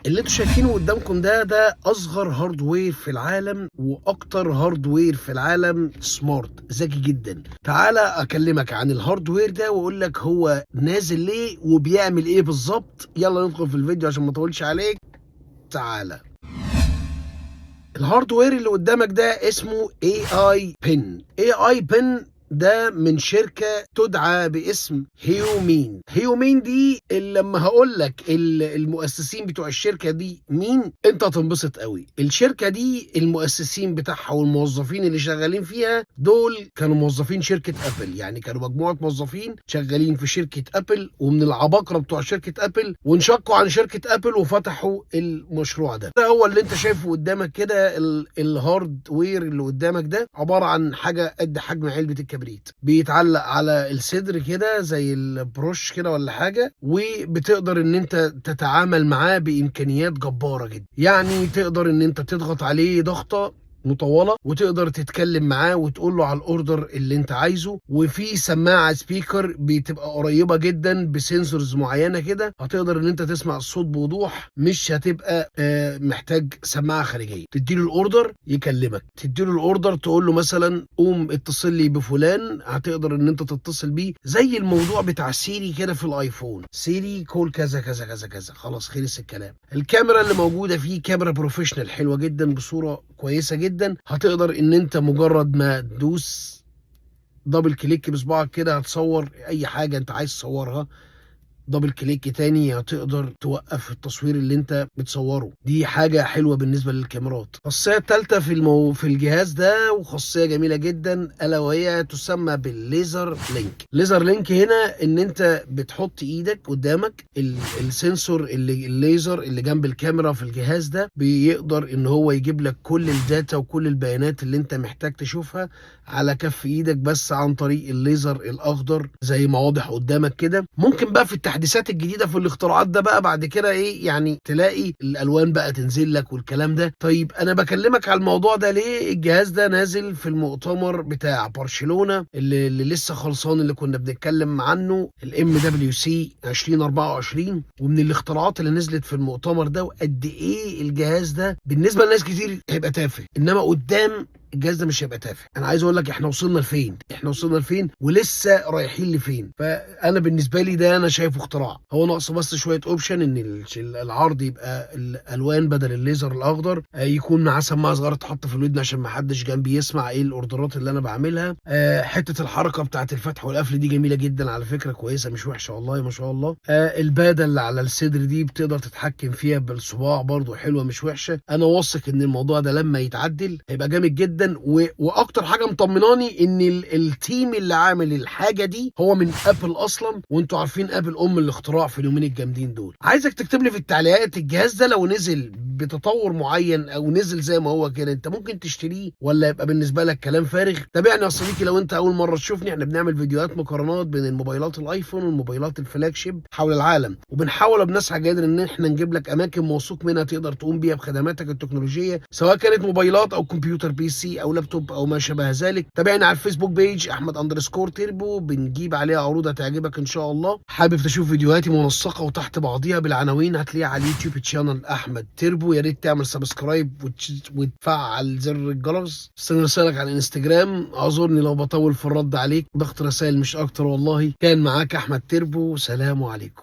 اللي انتوا شايفينه قدامكم ده اصغر هاردوير في العالم، واكتر هاردوير في العالم سمارت ذكي جدا. تعالى اكلمك عن الهاردوير ده واقول لك هو نازل ليه وبيعمل ايه بالظبط. يلا ندخل في الفيديو عشان ما اطولش عليك. تعالى. الهاردوير اللي قدامك ده اسمه AI Pen. AI Pen ده من شركة تدعى باسم هيومين. هيومين دي اللي لما هقول لك المؤسسين بتوع الشركة دي مين انت هتنبسط قوي. الشركة دي المؤسسين بتاعها والموظفين اللي شغالين فيها دول كانوا موظفين شركة ابل، يعني كانوا مجموعة موظفين شغالين في شركة ابل ومن العباقرة بتوع شركة ابل، وانشقوا عن شركة ابل وفتحوا المشروع ده هو اللي انت شايفه قدامك كده. الهاردوير اللي قدامك ده عبارة عن حاجة قد حجم علبة الكبريت، بيتعلق على الصدر كده زي البروش كده ولا حاجة، وبتقدر ان انت تتعامل معاه بامكانيات جبارة جدا. يعني تقدر ان انت تضغط عليه ضغطة مطولة وتقدر تتكلم معاه وتقول له على الاوردر اللي انت عايزه، وفي سماعة سبيكر بتبقى قريبة جدا بسنسورز معينة كده، هتقدر ان انت تسمع الصوت بوضوح، مش هتبقى محتاج سماعة خارجية. تديله الاوردر يكلمك، تديله الاوردر تقول له مثلا قوم اتصل لي بفلان، هتقدر ان انت تتصل بيه زي الموضوع بتاع سيري كده في الايفون. سيري كول كذا كذا كذا كذا، خلاص خلص الكلام. الكاميرا اللي موجودة فيه كاميرا بروفيشنال حلوة جدا بصورة كويسة جدا. هتقدر ان انت مجرد ما تدوس دبل كليك بصباعك كده هتصور اي حاجة انت عايز تصورها، دبل كليك تاني هتقدر توقف التصوير اللي انت بتصوره. دي حاجة حلوة بالنسبة للكاميرات. الخاصية الثالثة في الجهاز ده، وخاصية جميلة جدا، الا وهي تسمى بالليزر لينك. ليزر لينك هنا ان انت بتحط ايدك قدامك، السنسور الليزر اللي جنب الكاميرا في الجهاز ده بيقدر ان هو يجيب لك كل الداتا وكل البيانات اللي انت محتاج تشوفها على كف ايدك بس عن طريق الليزر الاخضر زي ما واضح قدامك كده. ممكن بقى في التحديثات الجديده في الاختراعات ده بقى بعد كده ايه، يعني تلاقي الالوان بقى تنزل لك والكلام ده. طيب انا بكلمك على الموضوع ده ليه؟ الجهاز ده نازل في المؤتمر بتاع برشلونه اللي لسه خلصان، اللي كنا بنتكلم عنه، الMWC 2024، ومن الاختراعات اللي نزلت في المؤتمر ده. وقد ايه الجهاز ده بالنسبه لناس كتير هيبقى تافه، انما قدام الجهاز ده مش هيبقى تافه. انا عايز اقول لك احنا وصلنا لفين ولسه رايحين لفين. فانا بالنسبه لي ده انا شايفه اختراع. هو ناقصه بس شويه اوبشن، ان العرض يبقى الالوان بدل الليزر الاخضر، يكون معاه سماعه صغيره تحط في الودن عشان ما حدش جنبي يسمع ايه الاوردرات اللي انا بعملها. حته الحركه بتاعه الفتح والقفل دي جميله جدا على فكره، كويسه مش وحشه والله ما شاء الله. الباده اللي على الصدر دي بتقدر تتحكم فيها بالصباع برضو، حلوه مش وحشه. انا واثق ان الموضوع ده لما يتعدل هيبقى جامد جدا. واكتر حاجه مطمناني ان التيم اللي عامل الحاجه دي هو من ابل اصلا، وانتوا عارفين ابل الاختراع في اليومين الجامدين دول. عايزك تكتب لي في التعليقات الجهاز ده لو نزل بتطور معين او نزل زي ما هو كده انت ممكن تشتريه ولا يبقى بالنسبه لك كلام فارغ. تابعني يا صديقي لو انت اول مره تشوفني. احنا بنعمل فيديوهات مقارنات بين الموبايلات الايفون والموبايلات الفلاج شيب حول العالم، وبنحاول بنسعى جدا ان احنا نجيب لك اماكن موثوق منها تقدر تقوم بيها بخدماتك التكنولوجيه، سواء كانت موبايلات او كمبيوتر PC او لابتوب او ما شابه ذلك. تابعني على الفيسبوك بيج احمد_تربو، بنجيب عليها عروض هتعجبك ان شاء الله. حابب تشوف فيديوهاتي منسقه وتحت بعضيها بالعناوين، هتلاقيها على اليوتيوب تشانل احمد تربو. يا ريت تعمل سبسكرايب وتفعل زر الجرس. استنى رسالك على الانستجرام، اعذرني لو بطول في الرد عليك، ضغط رسائل مش اكتر والله. كان معاك احمد تربو، سلام عليكم.